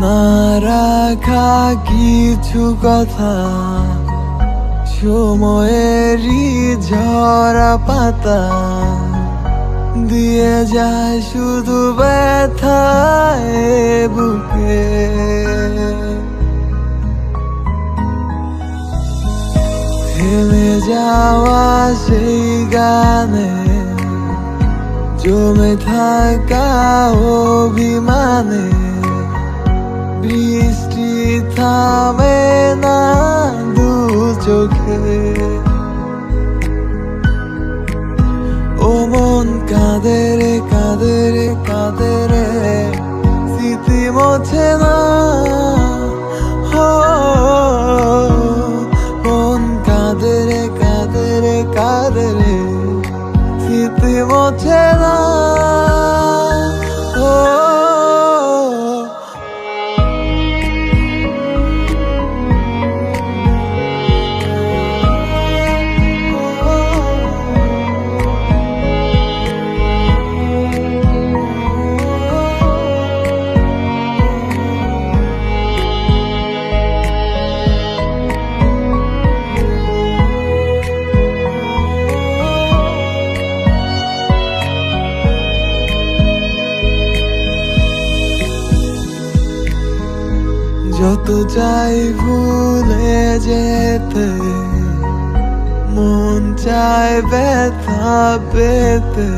না রাখা কিছু কথা, সময়েরই ঝরা পাতা দিয়ে যায় শুধু ব্যথায় বুকে। থেমে যাওয়া সেই গানে জমে থাকা অভিমানে বৃষ্টি থামে না দু চোখে। ও মন কাঁদে রে কাঁদে রে কাঁদে রে, স্মৃতি মোছে না। মন কাঁদে রে কাঁদে রে কাঁদে রে, স্মৃতি মোছে না। যত চাই ভুলে যেতে, মন চায় ব্যথা পেতে,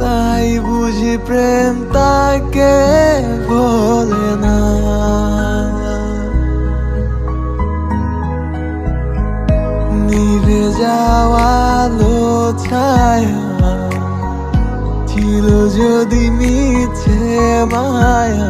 তাই বুঝি প্রেম তাকে বলে না। নিভে যাওয়া আলো ছায়া ছিল যদি মিছে মায়া,